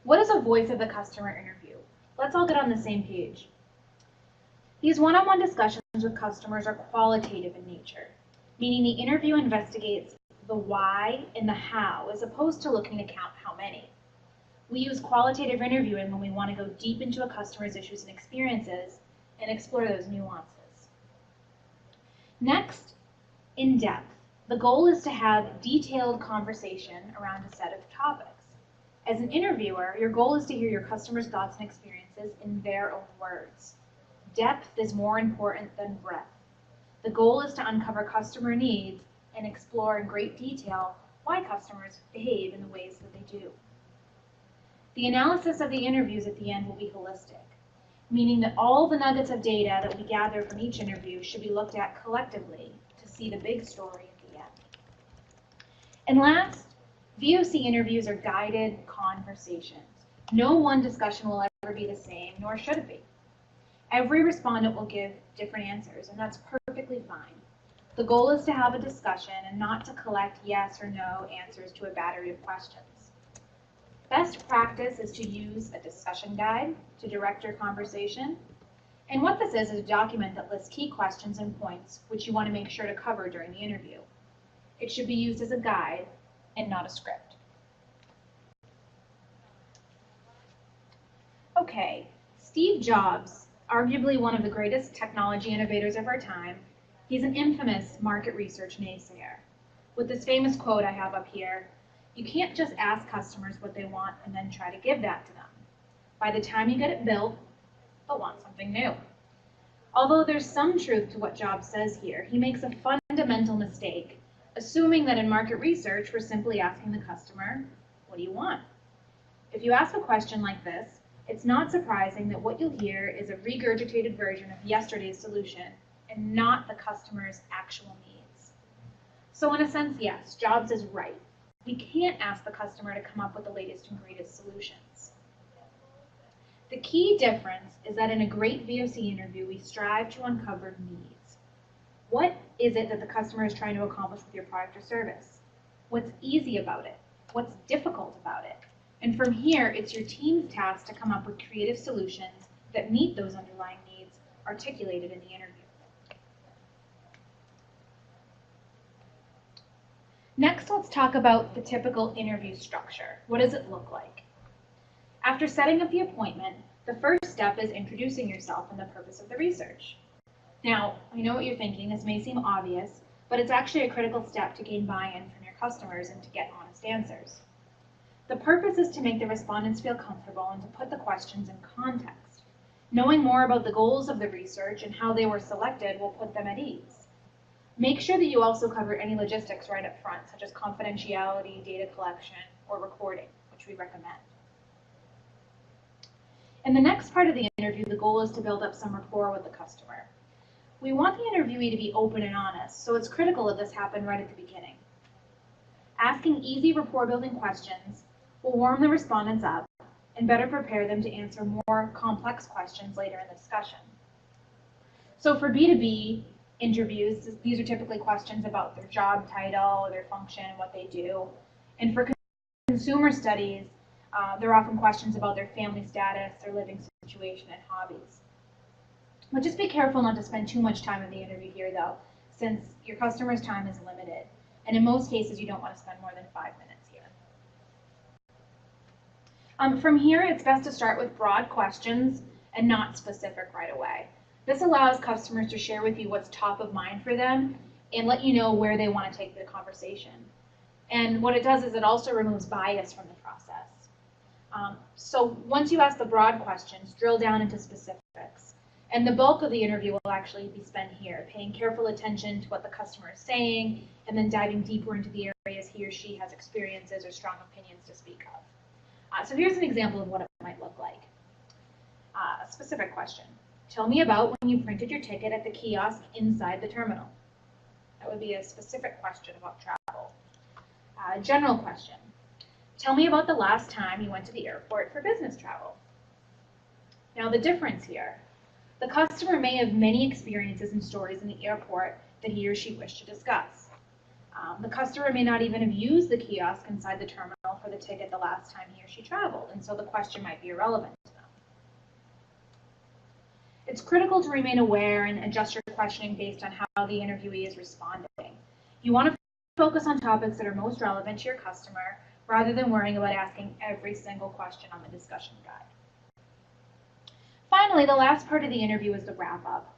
What is a voice of the customer interview? Let's all get on the same page. These one-on-one discussions with customers are qualitative in nature, meaning the interview investigates the why and the how as opposed to looking to count how many. We use qualitative interviewing when we want to go deep into a customer's issues and experiences and explore those nuances. Next, in depth. The goal is to have detailed conversation around a set of topics. As an interviewer, your goal is to hear your customer's thoughts and experiences in their own words. Depth is more important than breadth. The goal is to uncover customer needs and explore in great detail why customers behave in the ways that they do. The analysis of the interviews at the end will be holistic, meaning that all the nuggets of data that we gather from each interview should be looked at collectively to see the big story at the end. And last, VOC interviews are guided conversations. No one discussion will ever be the same, nor should it be. Every respondent will give different answers, and that's perfectly fine. The goal is to have a discussion and not to collect yes or no answers to a battery of questions. Best practice is to use a discussion guide to direct your conversation. And what this is a document that lists key questions and points which you want to make sure to cover during the interview. It should be used as a guide and not a script. Okay, Steve Jobs, arguably one of the greatest technology innovators of our time, he's an infamous market research naysayer. With this famous quote I have up here, you can't just ask customers what they want and then try to give that to them. By the time you get it built, they'll want something new. Although there's some truth to what Jobs says here, he makes a fundamental mistake, assuming that in market research, we're simply asking the customer, what do you want? If you ask a question like this, it's not surprising that what you'll hear is a regurgitated version of yesterday's solution and not the customer's actual needs. So in a sense, yes, Jobs is right. We can't ask the customer to come up with the latest and greatest solutions. The key difference is that in a great VOC interview, we strive to uncover needs. What is it that the customer is trying to accomplish with your product or service? What's easy about it? What's difficult about it? And from here, it's your team's task to come up with creative solutions that meet those underlying needs articulated in the interview. Next, let's talk about the typical interview structure. What does it look like? After setting up the appointment, the first step is introducing yourself and the purpose of the research. Now, I know what you're thinking, this may seem obvious, but it's actually a critical step to gain buy-in from your customers and to get honest answers. The purpose is to make the respondents feel comfortable and to put the questions in context. Knowing more about the goals of the research and how they were selected will put them at ease. Make sure that you also cover any logistics right up front, such as confidentiality, data collection, or recording, which we recommend. In the next part of the interview, the goal is to build up some rapport with the customer. We want the interviewee to be open and honest, so it's critical that this happen right at the beginning. Asking easy rapport-building questions will warm the respondents up and better prepare them to answer more complex questions later in the discussion. So for B2B interviews, these are typically questions about their job title, their function, what they do. And for consumer studies, they're often questions about their family status, their living situation, and hobbies. But just be careful not to spend too much time in the interview here, though, since your customer's time is limited. And in most cases, you don't want to spend more than 5 minutes here. From here, it's best to start with broad questions and not specific right away. This allows customers to share with you what's top of mind for them and let you know where they want to take the conversation. And what it does is it also removes bias from the process. So once you ask the broad questions, drill down into specifics. And the bulk of the interview will actually be spent here, paying careful attention to what the customer is saying, and then diving deeper into the areas he or she has experiences or strong opinions to speak of. So here's an example of what it might look like. A specific question. Tell me about when you printed your ticket at the kiosk inside the terminal. That would be a specific question about travel. General question. Tell me about the last time you went to the airport for business travel. Now the difference here. The customer may have many experiences and stories in the airport that he or she wished to discuss. The customer may not even have used the kiosk inside the terminal for the ticket the last time he or she traveled, and so the question might be irrelevant to them. It's critical to remain aware and adjust your questioning based on how the interviewee is responding. You want to focus on topics that are most relevant to your customer rather than worrying about asking every single question on the discussion guide. Finally, the last part of the interview is the wrap-up.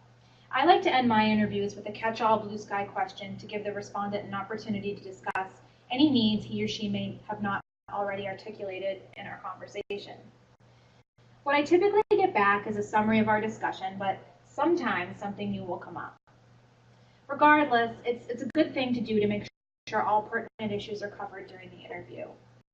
I like to end my interviews with a catch-all blue sky question to give the respondent an opportunity to discuss any needs he or she may have not already articulated in our conversation. What I typically get back is a summary of our discussion, but sometimes something new will come up. Regardless, it's a good thing to do to make sure all pertinent issues are covered during the interview.